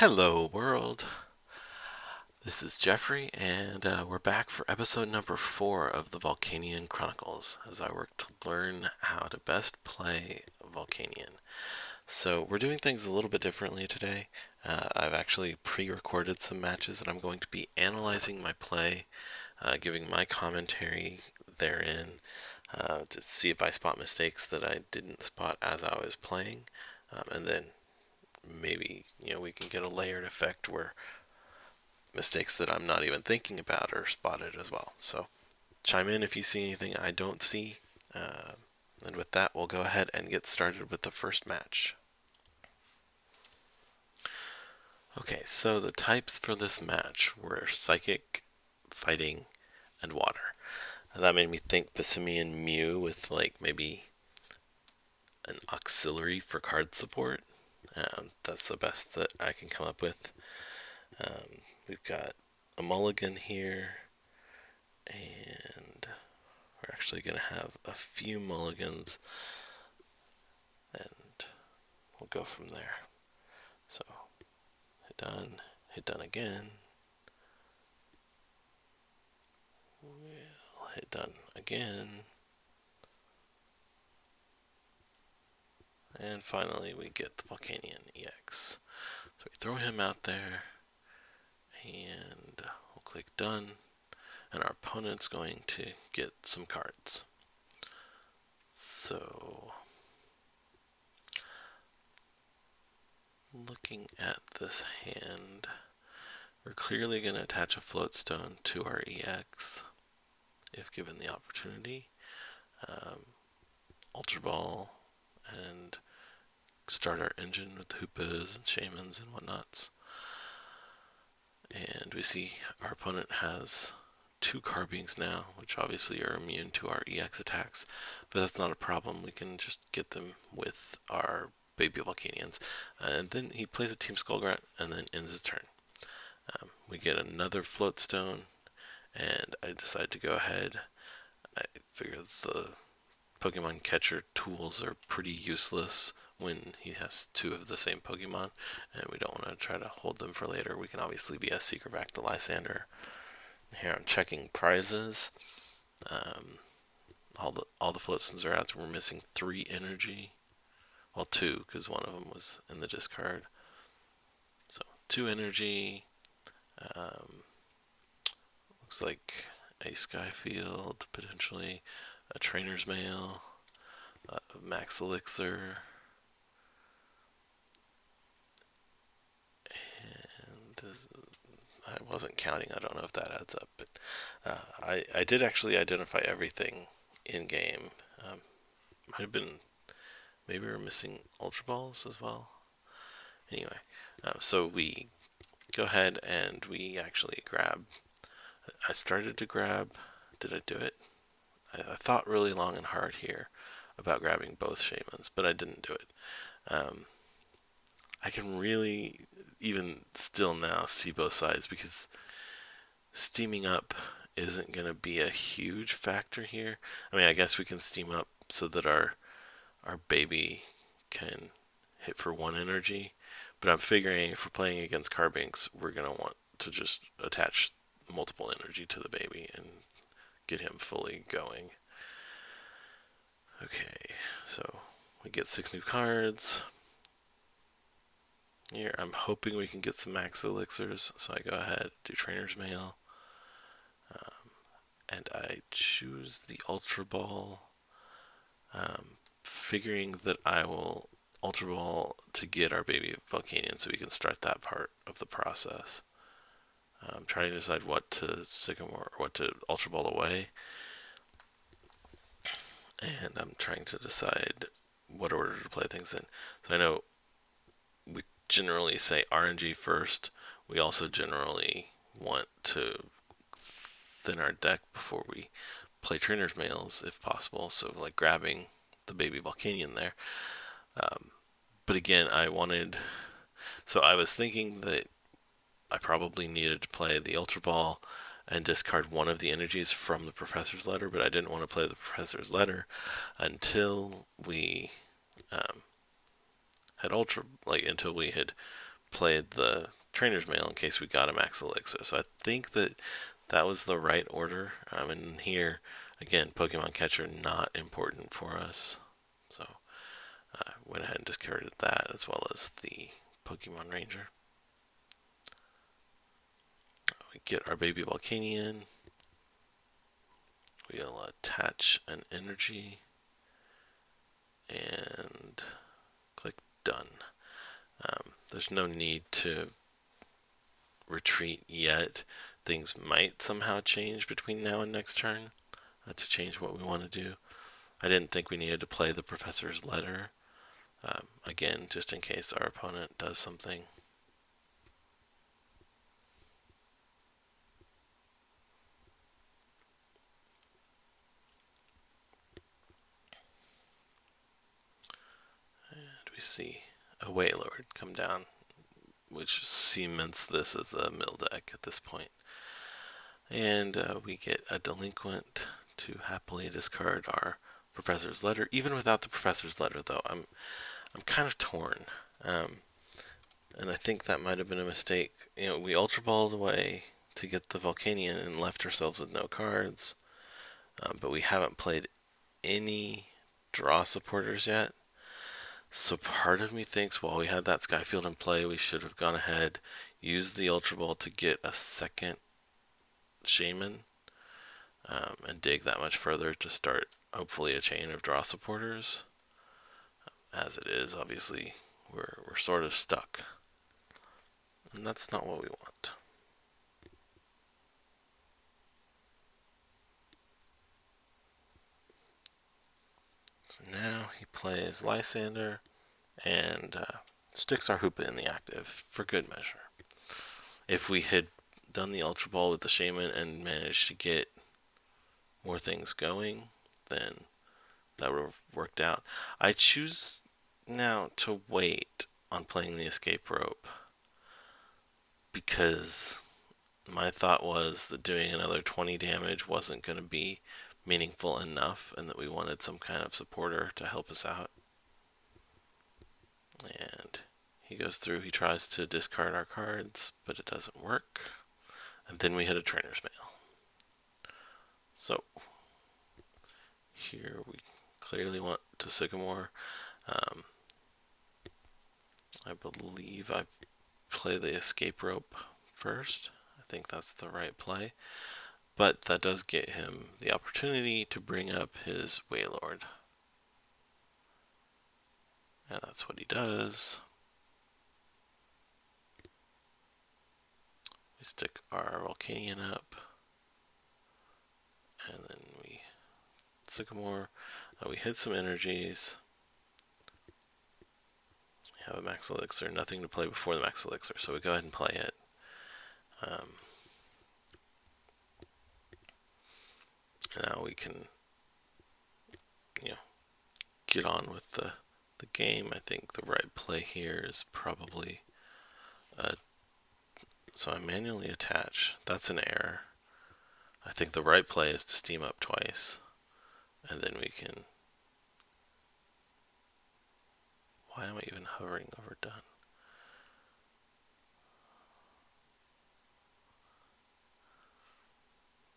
Hello, world. This is Jeffrey, and we're back for episode number 4 of the Volcanion Chronicles as I work to learn how to best play Volcanion. So, we're doing things a little bit differently today. I've actually pre recorded some matches, and I'm going to be analyzing my play, giving my commentary therein to see if I spot mistakes that I didn't spot as I was playing, and then maybe we can get a layered effect where mistakes that I'm not even thinking about are spotted as well. So chime in if you see anything I don't see. And with that, we'll go ahead and get started with the first match. Okay, so the types for this match were Psychic, Fighting, and Water. That made me think Passimian Mew with like maybe an auxiliary for card support. That's the best that I can come up with. We've got a mulligan here, and we're actually going to have a few mulligans, and we'll go from there. So, hit done again. We'll hit done again. And finally, we get the Volcanion-EX. So we throw him out there, and we'll click done, and our opponent's going to get some cards. So, looking at this hand, we're clearly going to attach a Float Stone to our EX, if given the opportunity. Ultra Ball, and start our engine with Hoopas and Shaymins and whatnots. And we see our opponent has 2 Carbines now, which obviously are immune to our EX attacks, but that's not a problem. We can just get them with our baby Volcanions. And then he plays a Team Skullgrunt and then ends his turn. We get another Float Stone, and I decide to go ahead. I figure the Pokemon Catcher tools are pretty useless when he has 2 of the same Pokemon, and we don't want to try to hold them for later. We can obviously be a secret back to Lysandre. Here I'm checking prizes. All the Floatstones are out, so we're missing 3 energy. Well, 2, because one of them was in the discard. So 2 energy. Looks like a Sky Field, potentially a Trainers Mail, Max Elixir, and I wasn't counting. I don't know if that adds up, but I did actually identify everything in game. Might have been, maybe we're missing Ultra Balls as well. Anyway, so we go ahead and we actually grab. I started to grab. Did I do it? I thought really long and hard here about grabbing both Shaymins, but I didn't do it. I can really, even still now, see both sides because steaming up isn't going to be a huge factor here. I mean, I guess we can steam up so that our baby can hit for 1 energy, but I'm figuring if we're playing against Carbinks, we're going to want to just attach multiple energy to the baby and get him fully going. Okay, so we get 6 new cards. Here, I'm hoping we can get some Max Elixirs, so I go ahead, do Trainer's Mail, and I choose the Ultra Ball, figuring that I will Ultra Ball to get our baby Volcanion so we can start that part of the process. I'm trying to decide what to Sycamore, or what to Ultra Ball away, and I'm trying to decide what order to play things in. So I know we generally say RNG first. We also generally want to thin our deck before we play Trainer's Mails if possible, so like grabbing the baby Volcanion there. But again, I was thinking that I probably needed to play the Ultra Ball and discard one of the energies from the Professor's Letter, but I didn't want to play the Professor's Letter until we had until we had played the Trainers Mail in case we got a Max Elixir. So I think that that was the right order. And here, again, Pokemon Catcher not important for us. So I went ahead and discarded that as well as the Pokemon Ranger. We get our baby Volcanion. We'll attach an energy and click done. There's no need to retreat yet. Things might somehow change between now and next turn to change what we want to do. I didn't think we needed to play the Professor's Letter. Again, just in case our opponent does something. And we see a Wailord come down, which cements this as a mill deck at this point. And we get a Delinquent to happily discard our Professor's Letter. Even without the Professor's Letter, though, I'm kind of torn. And I think that might have been a mistake. You know, we Ultra Balled away to get the Volcanion and left ourselves with no cards. But we haven't played any draw supporters yet. So part of me thinks while we had that Sky Field in play, we should have gone ahead, used the Ultra Ball to get a second Shaymin, and dig that much further to start hopefully a chain of draw supporters. As it is, obviously, we're sort of stuck. And that's not what we want. So now he plays Lysandre and sticks our Hoopa in the active for good measure. If we had done the Ultra Ball with the Shaymin and managed to get more things going, then that would have worked out. I choose now to wait on playing the Escape Rope because my thought was that doing another 20 damage wasn't going to be meaningful enough and that we wanted some kind of supporter to help us out. And he goes through, he tries to discard our cards, but it doesn't work. And then we hit a Trainer's Mail. So here we clearly want to Sycamore. I believe I play the Escape Rope first. I think that's the right play. But that does get him the opportunity to bring up his Wailord. And that's what he does. We stick our Volcanion up. And then we Sycamore. We hit some energies. We have a Max Elixir. Nothing to play before the Max Elixir, so we go ahead and play it. Now we can, get on with the game. I think the right play here is probably, so I manually attach. That's an error. I think the right play is to steam up twice, and then we can, why am I even hovering over done?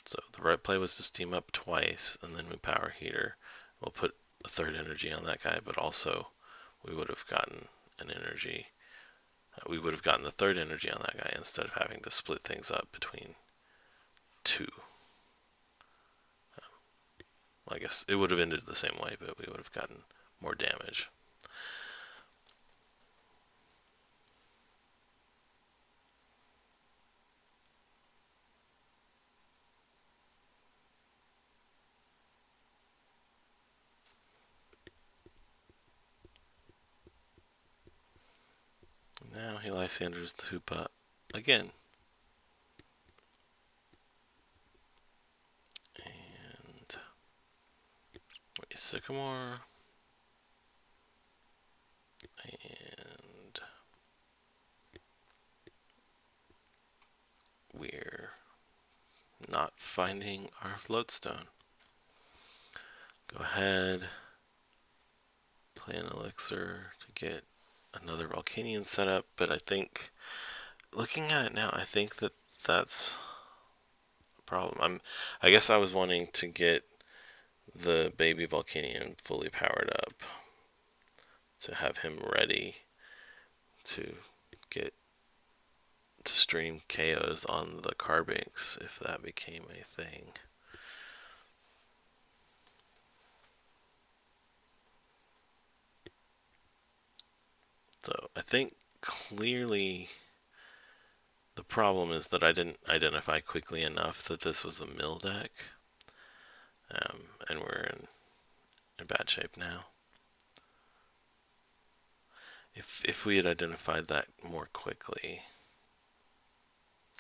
So the right play was to steam up twice, and then we power heater. We'll put a third energy on that guy, but also we would have gotten an energy. We would have gotten the third energy on that guy instead of having to split things up between two. Well, I guess it would have ended the same way, but we would have gotten more damage. Now he Lysandre's the Hoopa again. And wait, Sycamore. And we're not finding our Float Stone. Go ahead, play an Elixir to get another Volcanion setup, but I think, looking at it now, I think that that's a problem. I guess I was wanting to get the baby Volcanion fully powered up to have him ready to get to stream KOs on the Carbinks if that became a thing. So I think clearly the problem is that I didn't identify quickly enough that this was a mill deck, and we're in bad shape now. If we had identified that more quickly,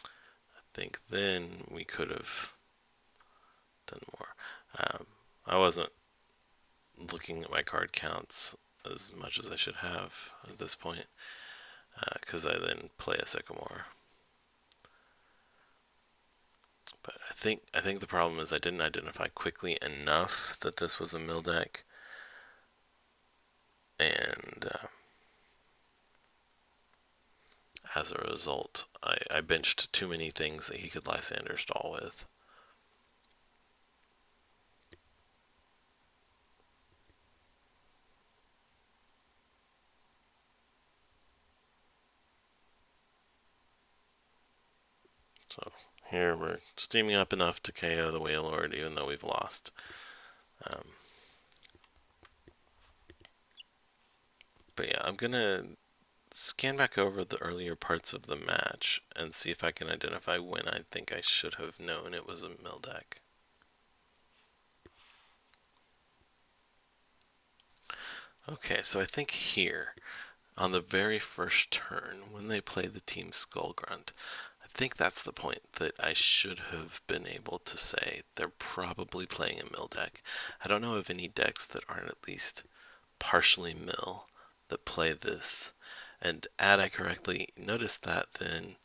I think then we could have done more. I wasn't looking at my card counts as much as I should have at this point, because I then play a Sycamore. But I think the problem is I didn't identify quickly enough that this was a mill deck, and as a result, I benched too many things that he could Lysandre stall with. So here we're steaming up enough to KO the Wailord, even though we've lost. But yeah, I'm gonna scan back over the earlier parts of the match and see if I can identify when I think I should have known it was a mill deck. Okay, so I think here, on the very first turn, when they play the Team Skull Grunt, I think that's the point that I should have been able to say they're probably playing a mill deck. I don't know of any decks that aren't at least partially mill that play this. And had I correctly noticed that, then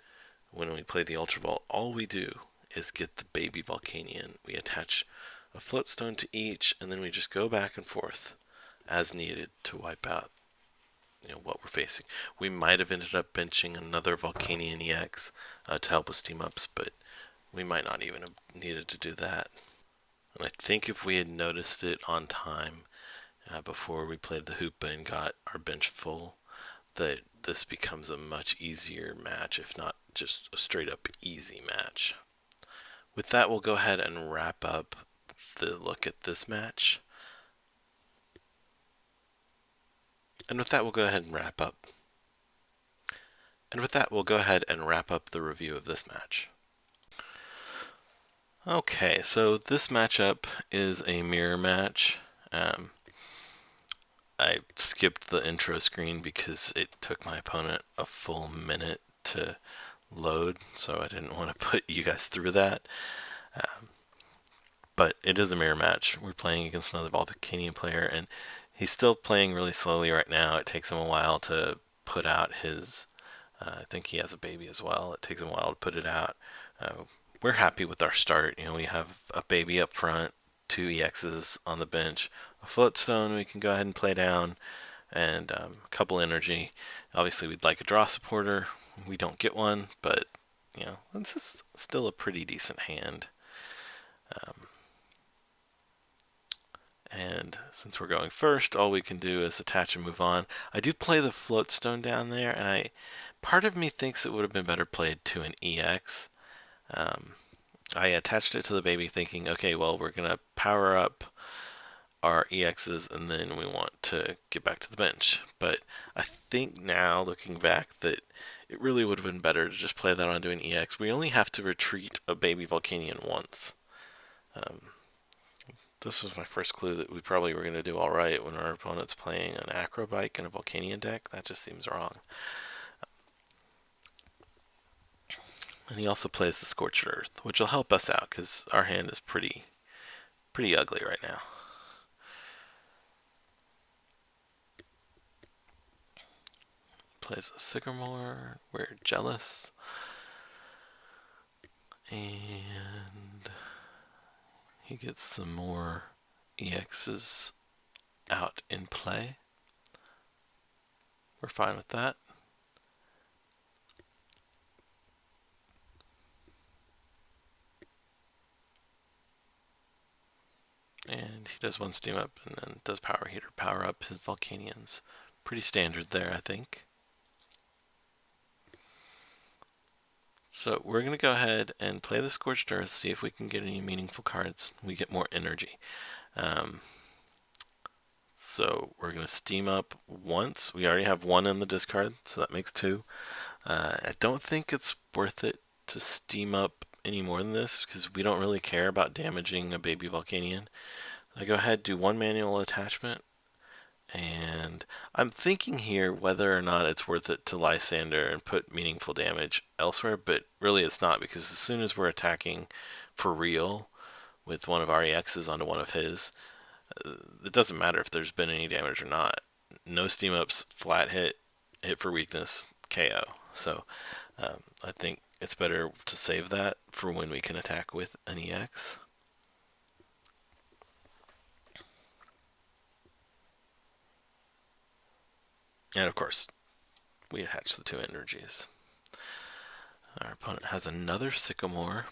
when we play the Ultra Ball, all we do is get the baby Volcanion. We attach a Float Stone to each, and then we just go back and forth as needed to wipe out what we're facing. We might have ended up benching another Volcanion-EX to help with steam ups, but we might not even have needed to do that. And I think if we had noticed it on time before we played the Hoopa and got our bench full, that this becomes a much easier match, if not just a straight up easy match. With that, we'll go ahead and wrap up the look at this match. And with that, we'll go ahead and wrap up. The review of this match. Okay, so this matchup is a mirror match. I skipped the intro screen because it took my opponent a full minute to load, so I didn't want to put you guys through that. But it is a mirror match. We're playing against another Volcanion player, and he's still playing really slowly right now. It takes him a while to put out his... I think he has a baby as well. It takes him a while to put it out. We're happy with our start. We have a baby up front, 2 EXs on the bench, a Float Stone we can go ahead and play down, and a couple energy. Obviously, we'd like a draw supporter. We don't get one, but this is still a pretty decent hand. And since we're going first, all we can do is attach and move on. I do play the Float Stone down there, and part of me thinks it would have been better played to an EX. I attached it to the baby thinking, okay, well, we're going to power up our EXs and then we want to get back to the bench. But I think now, looking back, that it really would have been better to just play that onto an EX. We only have to retreat a baby Volcanion once. This was my first clue that we probably were going to do alright when our opponent's playing an Acrobike and a Volcanion deck. That just seems wrong. And he also plays the Scorched Earth, which will help us out because our hand is pretty ugly right now. Plays a Sycamore. We're jealous. And he gets some more EXs out in play. we're fine with that. And he does one steam up and then does power heater, power up his Volcanions. Pretty standard there, I think. So we're going to go ahead and play the Scorched Earth, see if we can get any meaningful cards. We get more energy. So we're going to steam up once. We already have one in the discard, so that makes two. I don't think it's worth it to steam up any more than this, because we don't really care about damaging a baby Volcanion. I go ahead, do one manual attachment, and I'm thinking here whether or not it's worth it to Lysandre and put meaningful damage elsewhere, but really it's not, because as soon as we're attacking for real with one of our EXs onto one of his, it doesn't matter if there's been any damage or not. No steam ups, flat hit, hit for weakness, KO. So I think it's better to save that for when we can attack with an EX. And of course, we attach the two energies. Our opponent has another Sycamore.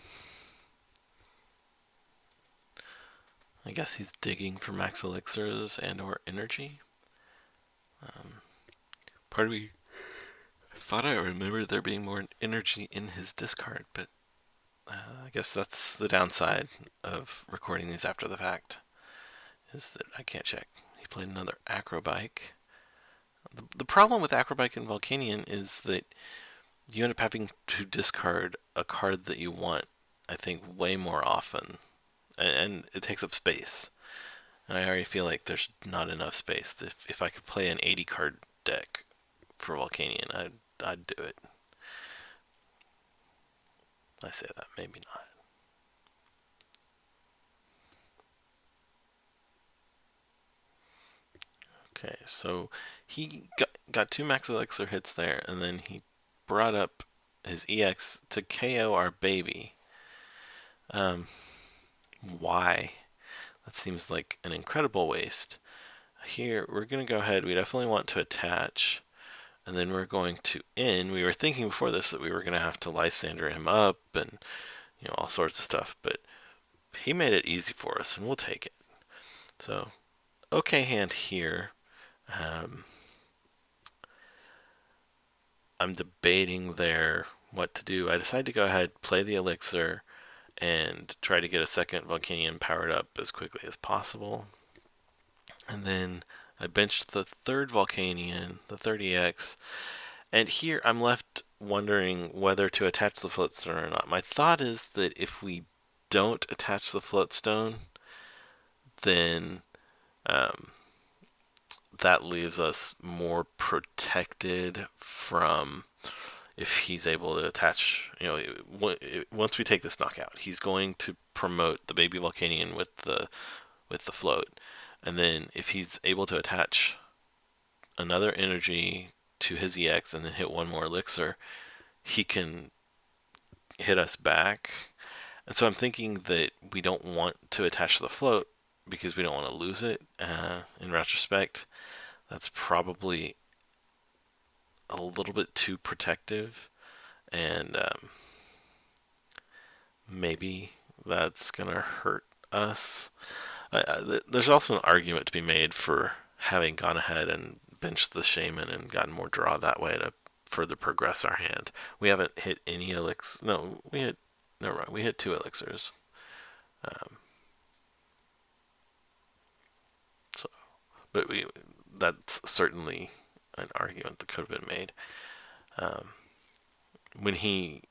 I guess he's digging for Max Elixirs and or energy. Part of me thought I remembered there being more energy in his discard, but I guess that's the downside of recording these after the fact, is that I can't check. He played another Acrobike. The problem with Acrobike and Volcanion is that you end up having to discard a card that you want, I think, way more often. And it takes up space. And I already feel like there's not enough space. If I could play an 80 card deck for Volcanion, I'd do it. I say that, maybe not. Okay, so he got two Max Elixir hits there, and then he brought up his EX to KO our baby. Why? That seems like an incredible waste. Here, we're going to go ahead. We definitely want to attach, and then we're going to end. We were thinking before this that we were going to have to Lysandre him up and all sorts of stuff, but he made it easy for us, and we'll take it. So, okay hand here. I'm debating there what to do. I decided to go ahead, play the Elixir, and try to get a second Volcanion powered up as quickly as possible. And then I benched the third Volcanion, the 30X, and here I'm left wondering whether to attach the Float Stone or not. My thought is that if we don't attach the Float Stone, then that leaves us more protected from if he's able to attach. Once we take this knockout, he's going to promote the baby Volcanion with the float, and then if he's able to attach another energy to his EX and then hit one more elixir, he can hit us back. And so I'm thinking that we don't want to attach the float because we don't want to lose it. In retrospect, that's probably a little bit too protective, and maybe that's gonna hurt us. There's also an argument to be made for having gone ahead and benched the Shaymin and gotten more draw that way to further progress our hand. We haven't hit any elixirs. No, we hit. Never mind. We hit two elixirs. But that's certainly an argument that could have been made. When he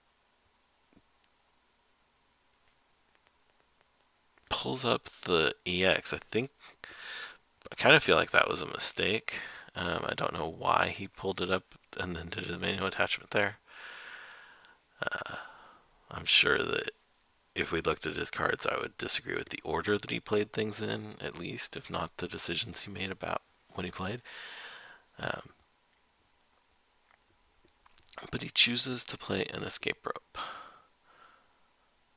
pulls up the EX, I kind of feel like that was a mistake. I don't know why he pulled it up and then did a manual attachment there. I'm sure that if we looked at his cards, I would disagree with the order that he played things in, at least, if not the decisions he made about what he played. But he chooses to play an Escape Rope.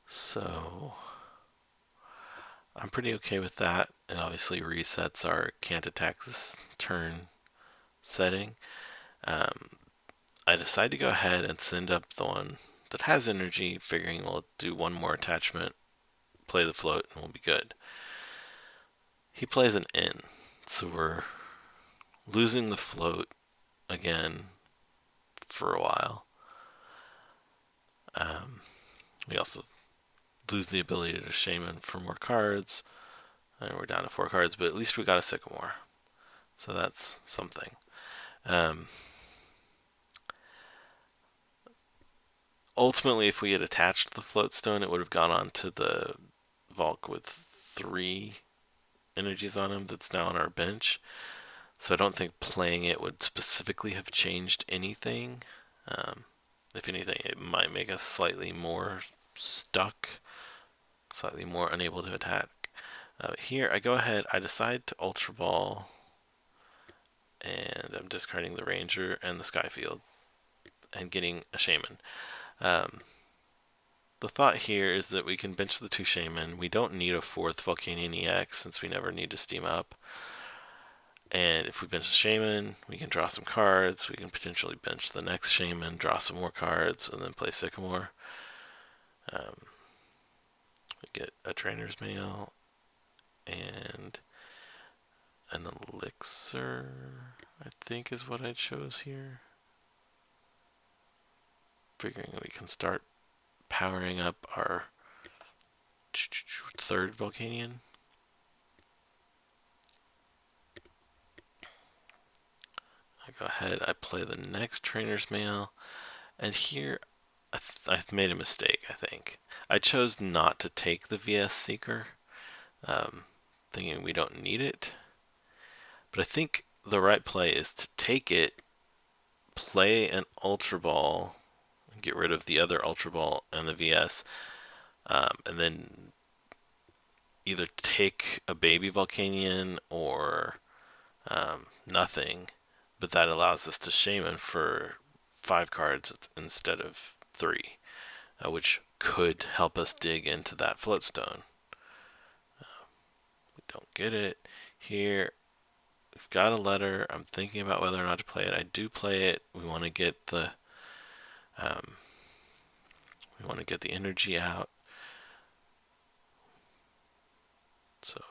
So I'm pretty okay with that. It obviously resets our can't attack this turn setting. I decide to go ahead and send up the one that has energy, figuring we'll do one more attachment, play the float, and we'll be good. He plays an in, so we're losing the float again for a while. We also lose the ability to Shaymin for more cards, and we're down to 4 cards, but at least we got a Sycamore, so that's something. Ultimately, if we had attached the Float Stone, it would have gone on to the Volc with 3 energies on him that's now on our bench. So I don't think playing it would specifically have changed anything. If anything, it might make us slightly more stuck, slightly more unable to attack. Here, I go ahead, I decide to Ultra Ball, and I'm discarding the Ranger and the Sky Field, and getting a Shaymin. The thought here is that we can bench the 2 Shaymin. We don't need a 4th Volcanion-EX since we never need to steam up. And if we bench the Shaymin, we can draw some cards. We can potentially bench the next Shaymin, draw some more cards, and then play Sycamore. We get a Trainers Mail and an Elixir, I think is what I chose here. Figuring we can start powering up our 3rd Volcanion. I go ahead, I play the next Trainer's Mail, and here I've made a mistake, I think. I chose not to take the VS Seeker, thinking we don't need it. But I think the right play is to take it, play an Ultra Ball, and get rid of the other Ultra Ball and the VS, and then either take a baby Volcanion or nothing, but that allows us to Shaymin for 5 cards instead of 3, which could help us dig into that Float Stone. We don't get it here. We've got a letter. I'm thinking about whether or not to play it. I do play it. We want to get the energy out. So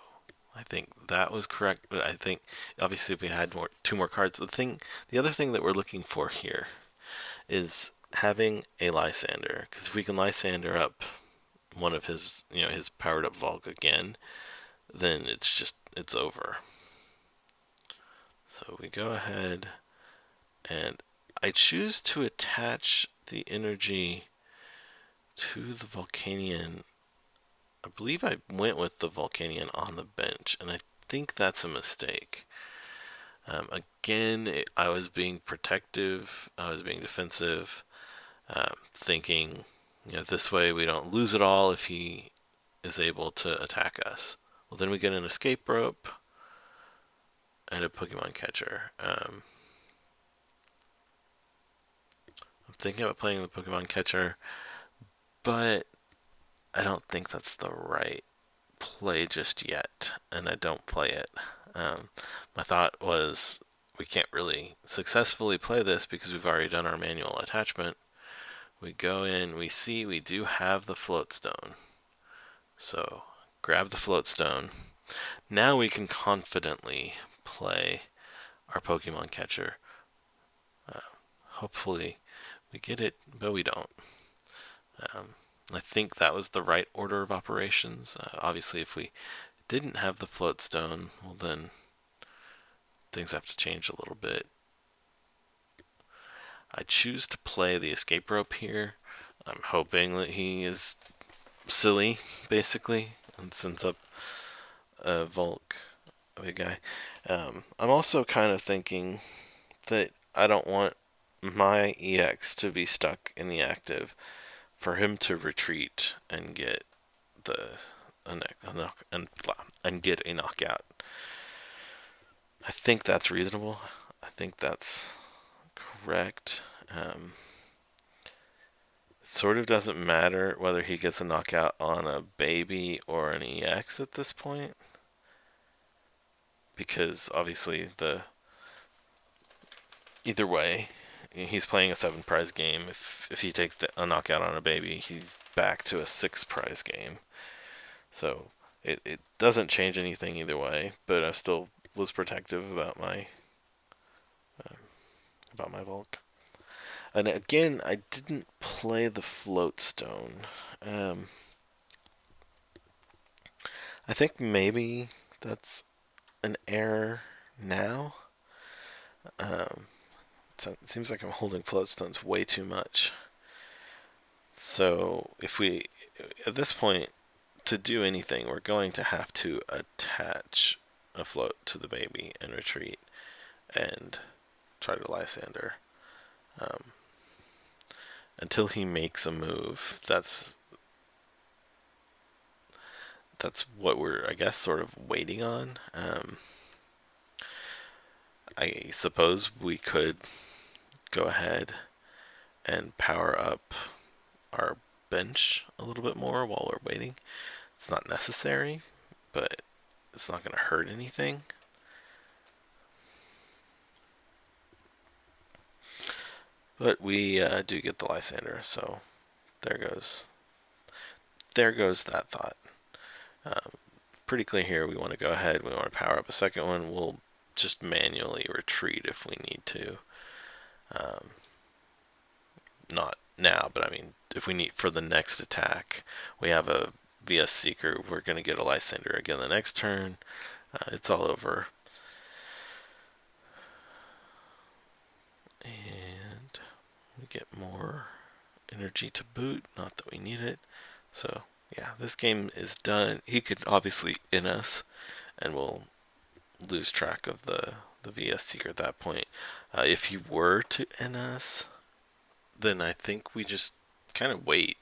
I think that was correct, but I think obviously if we had 2 more cards, the other thing that we're looking for here is having a Lysandre, because if we can Lysandre up one of his powered up Volc again, then it's over. So we go ahead and I choose to attach the energy to the Volcanion. I believe I went with the Volcanion on the bench, and I think that's a mistake. Again, I was being protective, I was being defensive, thinking, this way we don't lose it all if he is able to attack us. Well, then we get an Escape Rope and a Pokemon Catcher. I'm thinking about playing the Pokemon Catcher, but I don't think that's the right play just yet, and I don't play it. My thought was we can't really successfully play this because we've already done our manual attachment. We go in, we see we do have the Float Stone. So grab the Float Stone. Now we can confidently play our Pokemon Catcher. Hopefully we get it, but we don't. I think that was the right order of operations. Obviously, if we didn't have the Float Stone, well then things have to change a little bit. I choose to play the Escape Rope here. I'm hoping that he is silly, basically, and sends up a Volc, a big guy. I'm also kind of thinking that I don't want my EX to be stuck in the active, for him to retreat and get and get a knockout. I think that's reasonable. I think that's correct. It sort of doesn't matter whether he gets a knockout on a baby or an EX at this point, because obviously the either way, he's playing a 7 prize game. If he takes a knockout on a baby, he's back to a 6 prize game. So it doesn't change anything either way, but I still was protective about my Volc. And again, I didn't play the Float Stone. I think maybe that's an error now. So it seems like I'm holding Float Stones way too much. So if we, at this point, to do anything, we're going to have to attach a float to the baby and retreat and try to Lysandre. Until he makes a move, that's what we're, I guess, sort of waiting on. I suppose we could go ahead and power up our bench a little bit more while we're waiting. It's not necessary, but it's not going to hurt anything. But we do get the Lysandre, so there goes that thought. Pretty clear here. We want to go ahead. We want to power up a second one. We'll just manually retreat if we need to. Not now, but I mean, if we need for the next attack, we have a VS Seeker. We're going to get a Lysandre again the next turn. It's all over. And we get more energy to boot. Not that we need it. So yeah, this game is done. He could obviously in us, and we'll lose track of the VS Seeker at that point. If he were to in us, then I think we just kind of wait.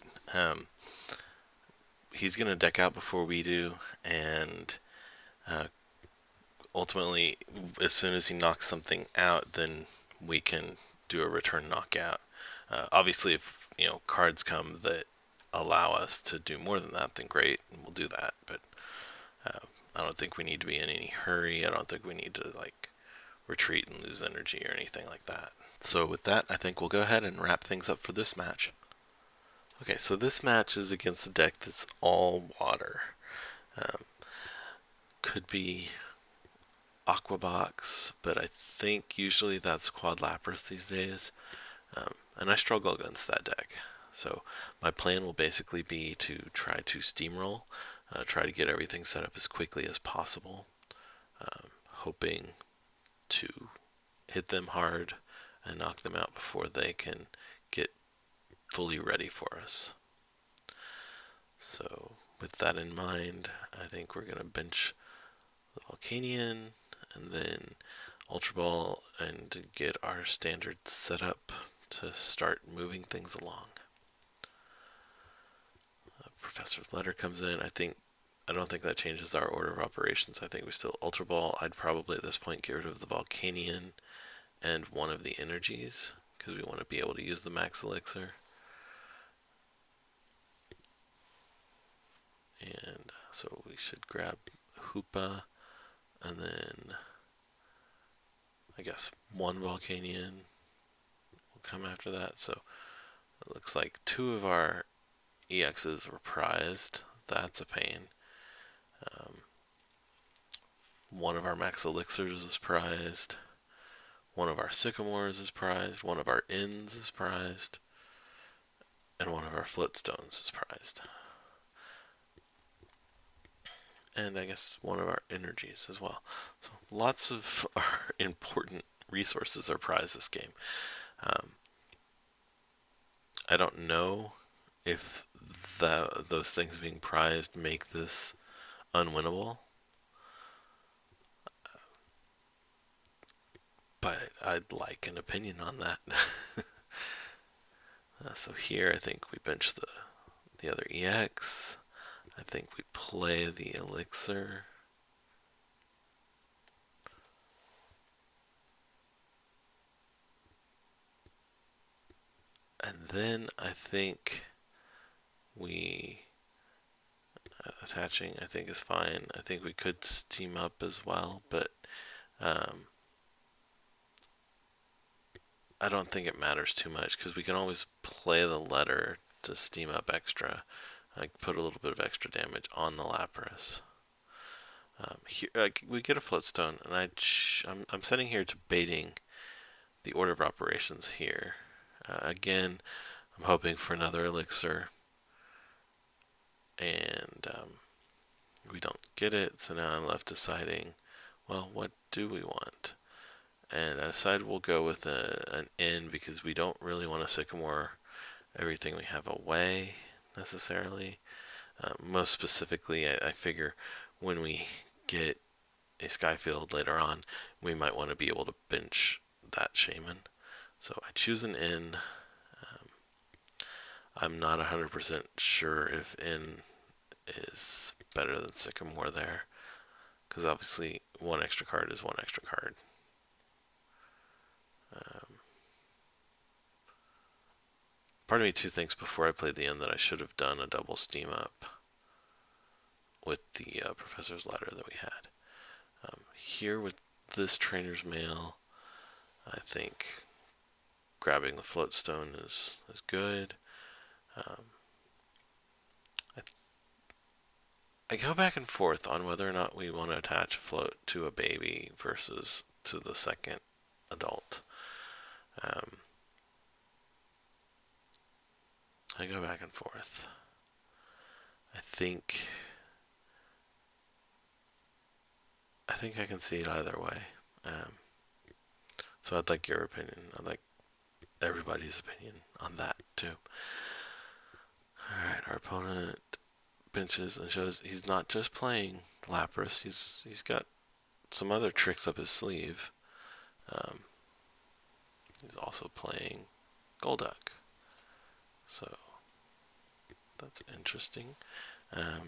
He's going to deck out before we do, and ultimately, as soon as he knocks something out, then we can do a return knockout. Obviously, if cards come that allow us to do more than that, then great, and we'll do that. But I don't think we need to be in any hurry. I don't think we need to retreat and lose energy or anything like that. So with that, I think we'll go ahead and wrap things up for this match. Okay, so this match is against a deck that's all water. Could be Aqua Box, but I think usually that's Quad Lapras these days. And I struggle against that deck. So my plan will basically be to try to steamroll, try to get everything set up as quickly as possible, hoping to hit them hard and knock them out before they can get fully ready for us. So with that in mind, I think we're going to bench the Volcanion and then Ultra Ball and get our standards set up to start moving things along. Professor's letter comes in. I don't think that changes our order of operations. I think we still Ultra Ball. I'd probably at this point get rid of the Volcanion and one of the energies because we want to be able to use the Max Elixir. And so we should grab Hoopa and then I guess one Volcanion will come after that. So it looks like 2 of our EXs were prized. That's a pain. One of our Max Elixirs is prized. One of our Sycamores is prized. One of our Ins is prized. And one of our Float Stones is prized. And I guess one of our energies as well. So lots of our important resources are prized this game. I don't know if those things being prized make this unwinnable, but I'd like an opinion on that. So here I think we bench the other EX. I think we play the Elixir. And then I think we attaching I think is fine. I think we could steam up as well, but I don't think it matters too much because we can always play the letter to steam up extra, like put a little bit of extra damage on the Lapras. Here, we get a Float Stone, and I'm setting here to baiting the order of operations here. Again, I'm hoping for another Elixir, and we don't get it, so now I'm left deciding, well, what do we want? And I decided we'll go with an N because we don't really want to Sycamore everything we have away necessarily. Most specifically, I figure when we get a Sky Field later on, we might want to be able to bench that Shaymin. So I choose an N. I'm not 100% sure if N is better than Sycamore there, because obviously one extra card is one extra card. Part of me too thinks before I played the N that I should have done a double steam up with the Professor's Ladder that we had. Here with this Trainer's Mail, I think grabbing the Float Stone is good. I go back and forth on whether or not we want to attach a float to a baby versus to the second adult. I go back and forth. I think I can see it either way. So I'd like your opinion. I'd like everybody's opinion on that too. Alright, our opponent benches and shows he's not just playing Lapras, he's got some other tricks up his sleeve. He's also playing Golduck. So that's interesting. I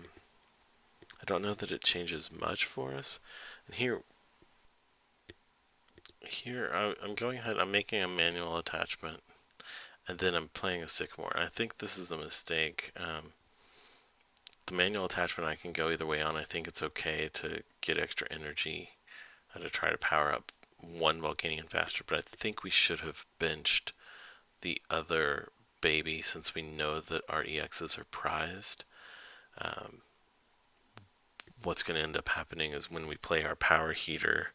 don't know that it changes much for us. And here I'm going ahead, I'm making a manual attachment, and then I'm playing a Sycamore. And I think this is a mistake. The manual attachment I can go either way on. I think it's okay to get extra energy to try to power up one Volcanion faster, but I think we should have benched the other baby since we know that our EXs are prized. What's going to end up happening is when we play our power heater,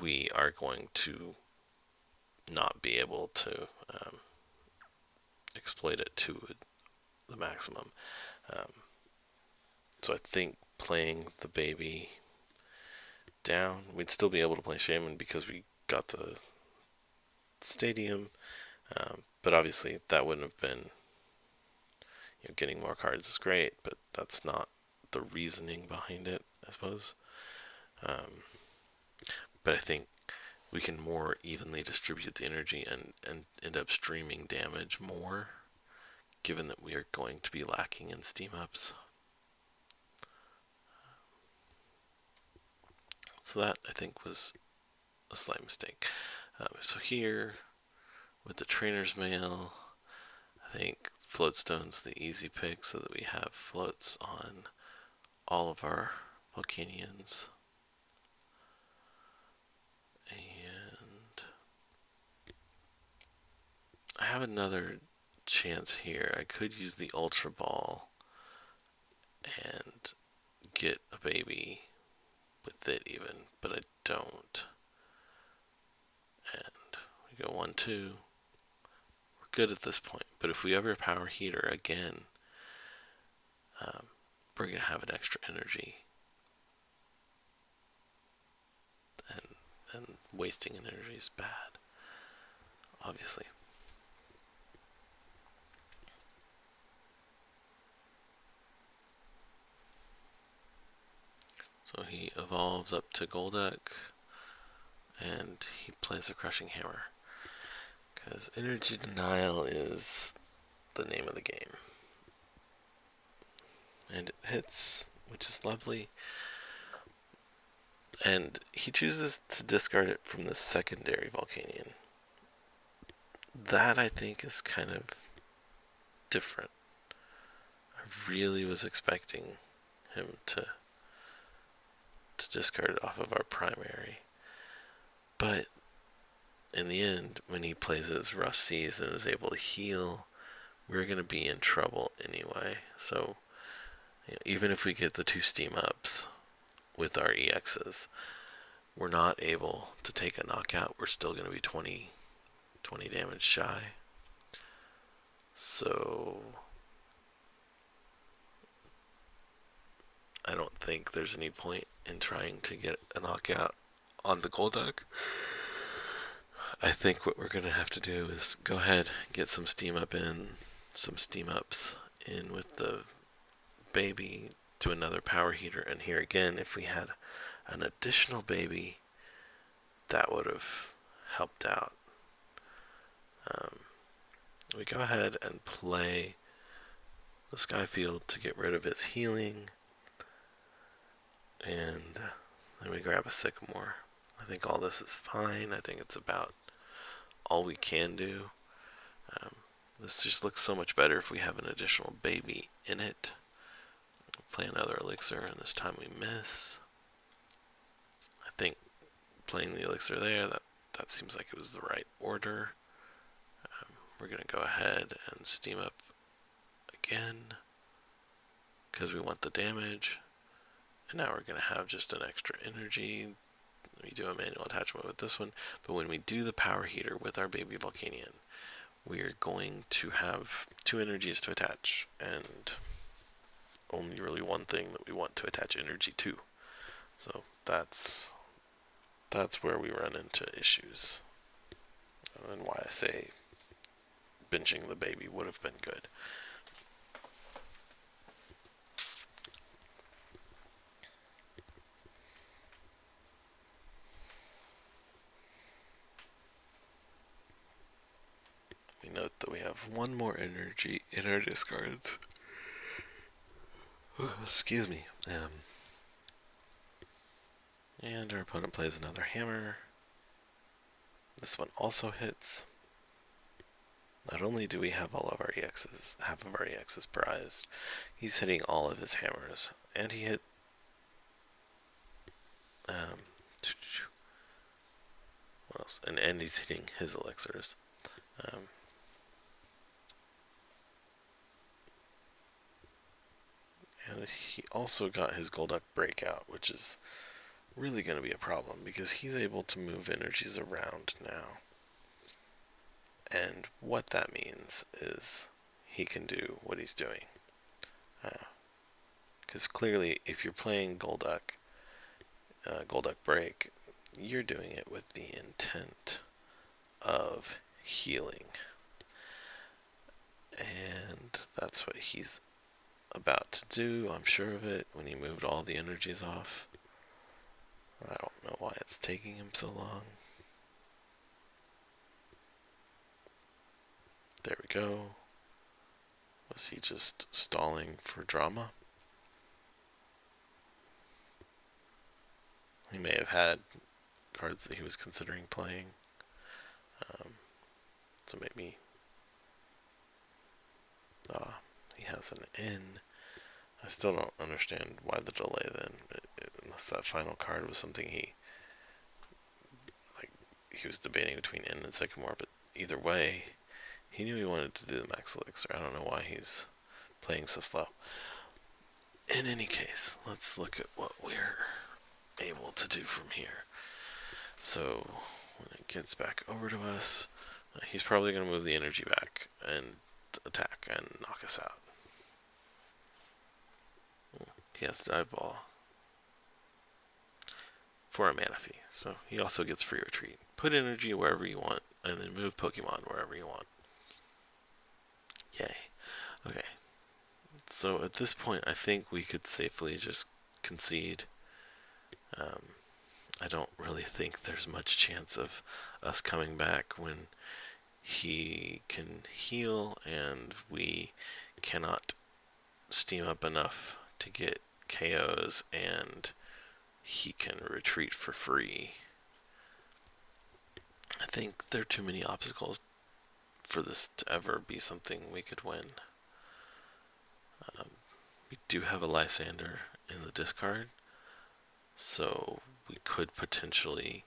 we are going to not be able to exploit it to the maximum. So I think playing the baby down, we'd still be able to play Shaymin because we got the stadium, but obviously that wouldn't have been, getting more cards is great, but that's not the reasoning behind it, I suppose. But I think we can more evenly distribute the energy and end up streaming damage more, given that we are going to be lacking in steam ups. So that, I think, was a slight mistake. So here, with the Trainer's Mail, I think Float Stone's the easy pick so that we have floats on all of our Volcanions. And I have another chance here. I could use the Ultra Ball and get a baby with it even, but I don't. And we go 1-2. We're good at this point, but if we ever power heater again, we're going to have an extra energy. And wasting an energy is bad, obviously. So he evolves up to Golduck, and he plays a Crushing Hammer. Because Energy Denial is the name of the game. And it hits, which is lovely. And he chooses to discard it from the secondary Volcanion. That, I think, is kind of different. I really was expecting him to discard it off of our primary. But in the end, when he plays his Rusties and is able to heal, we're going to be in trouble anyway. So, even if we get the 2 steam ups with our EXs, we're not able to take a knockout. We're still going to be 20 damage shy. So, I don't think there's any point in trying to get a knockout on the Golduck. I think what we're going to have to do is go ahead, get some steam ups in with the baby to another power heater. And here again, if we had an additional baby, that would have helped out. We go ahead and play the Sky Field to get rid of its healing. And then we grab a Sycamore. I think all this is fine. I think it's about all we can do. This just looks so much better if we have an additional baby in it. Play another Elixir, and this time we miss. I think playing the Elixir there, that seems like it was the right order. We're going to go ahead and steam up again because we want the damage. And now we're going to have just an extra energy. We do a manual attachment with this one, but when we do the power heater with our baby Volcanion, we're going to have 2 energies to attach, and only really one thing that we want to attach energy to. So that's where we run into issues, and why I say benching the baby would have been good. We note that we have 1 more energy in our discards. Excuse me. And our opponent plays another hammer. This one also hits. Not only do we have all of our EXs, half of our EXs prized, he's hitting all of his hammers. And he hit... what else? And he's hitting his elixirs. And he also got his Golduck breakout, which is really going to be a problem because he's able to move energies around now. And what that means is he can do what he's doing. Because clearly, if you're playing Golduck Break, you're doing it with the intent of healing. And that's what he's about to do, I'm sure of it, when he moved all the energies off. I don't know why it's taking him so long. There we go. Was he just stalling for drama? He may have had cards that he was considering playing. So maybe... he has an N. I still don't understand why the delay then, unless that final card was something he was debating between N and Sycamore, but either way, he knew he wanted to do the Max Elixir. I don't know why he's playing so slow. In any case, let's look at what we're able to do from here. So, when it gets back over to us, he's probably going to move the energy back and attack and knock us out. He has to dive ball for a mana fee, so he also gets free retreat. Put energy wherever you want, and then move Pokemon wherever you want. Yay. Okay. So at this point, I think we could safely just concede. I don't really think there's much chance of us coming back when he can heal and we cannot steam up enough to get KOs and he can retreat for free. I think there are too many obstacles for this to ever be something we could win. We do have a Lysandre in the discard, so we could potentially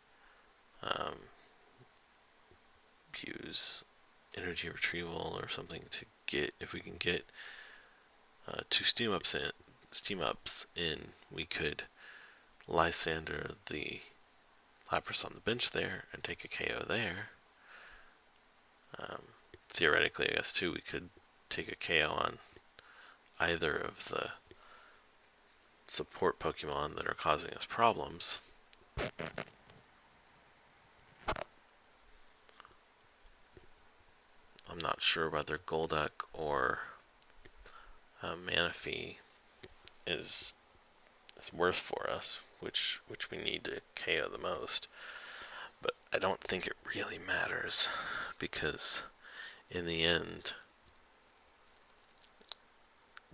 use energy retrieval or something to get, if we can get 2 steam ups in, we could Lysandre the Lapras on the bench there and take a KO there. Theoretically, I guess too, we could take a KO on either of the support Pokemon that are causing us problems. I'm not sure whether Golduck or Manaphy is worse for us, which we need to KO the most. But I don't think it really matters, because in the end,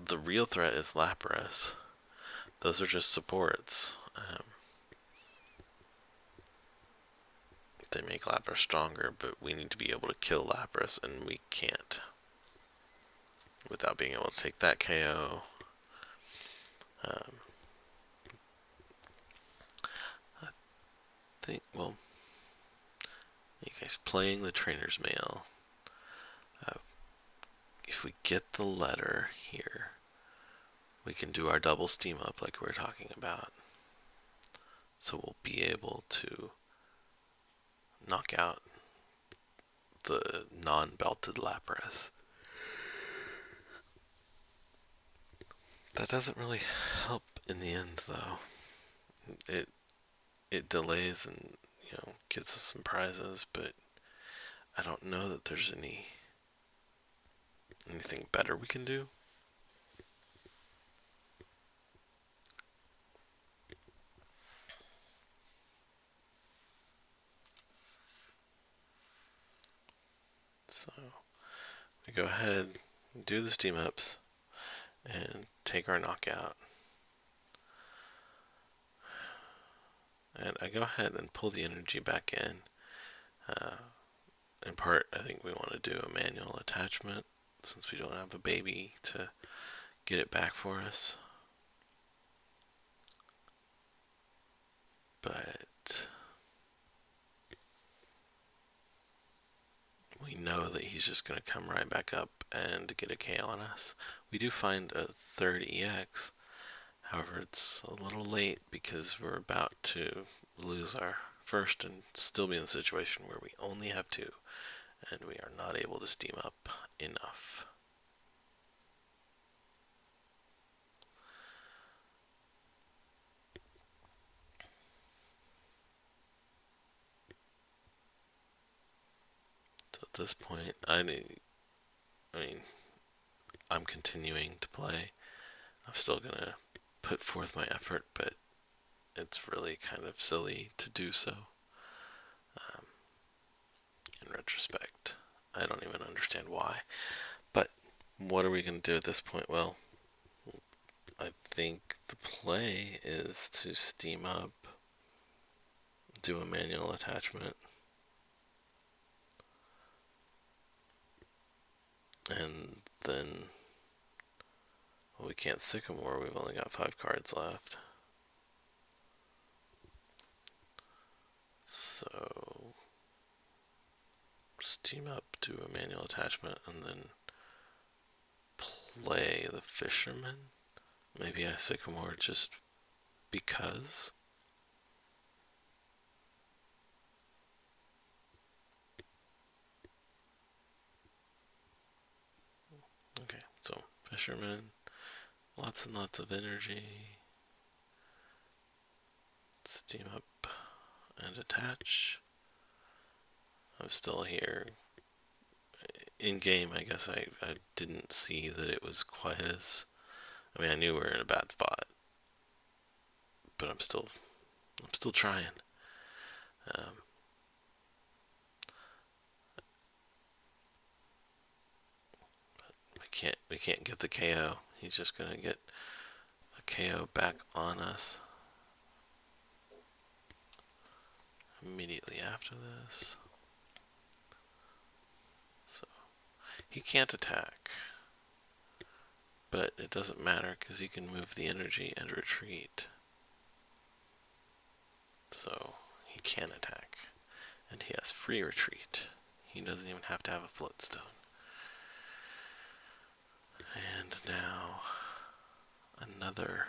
the real threat is Lapras. Those are just supports. They make Lapras stronger, but we need to be able to kill Lapras, and we can't without being able to take that KO. I think, well, you guys playing the Trainers Mail. If we get the letter here, we can do our double steam up like we were talking about. So we'll be able to knock out the non-belted Lapras. That doesn't really help in the end, though. It delays and, you know, gets us some prizes, but I don't know that there's anything better we can do. So we go ahead, do the steam ups, and take our knockout. And I go ahead and pull the energy back in. In part, I think we want to do a manual attachment, since we don't have a baby to get it back for us. But we know that he's just going to come right back up and get a KO on us. We do find a third EX. However, it's a little late because we're about to lose our first and still be in the situation where we only have 2 and we are not able to steam up enough. So at this point, I mean, I'm continuing to play. I'm still gonna put forth my effort, but it's really kind of silly to do so. In retrospect, I don't even understand why. But what are we going to do at this point? Well, I think the play is to steam up, do a manual attachment, and then, well, we can't Sycamore, we've only got 5 cards left. So steam up, do a manual attachment, and then play the Fisherman. Maybe I Sycamore just because. Okay, so Fisherman, lots and lots of energy. Steam up and attach. I'm still here. In game, I guess I didn't see that it was quite as, I mean, I knew we were in a bad spot, but I'm still trying. But we can't get the KO. He's just gonna get a KO back on us immediately after this. So he can't attack, but it doesn't matter because he can move the energy and retreat. So he can attack, and he has free retreat. He doesn't even have to have a Float Stone. And now another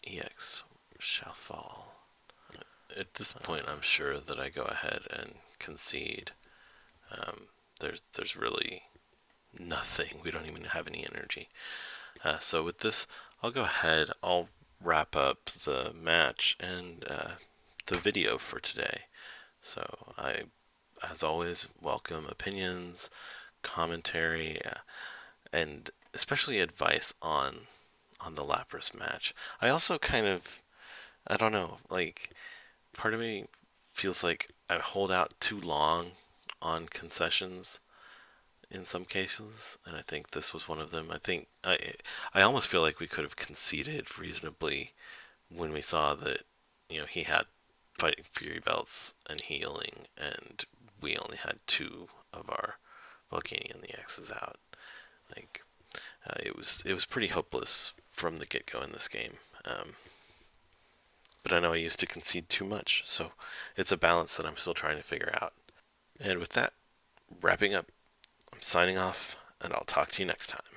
EX shall fall. At this point, I'm sure that I go ahead and concede. There's really nothing. We don't even have any energy. So with this, I'll go ahead. I'll wrap up the match and the video for today. So I, as always, welcome opinions, commentary, and especially advice on the Lapras match. I also kind of, I don't know, like, part of me feels like I hold out too long on concessions in some cases, and I think this was one of them. I almost feel like we could have conceded reasonably when we saw that, he had fighting fury belts and healing, and we only had 2 of our Volcanion-EXs out. Like, it was pretty hopeless from the get-go in this game. But I know I used to concede too much, so it's a balance that I'm still trying to figure out. And with that, wrapping up, I'm signing off, and I'll talk to you next time.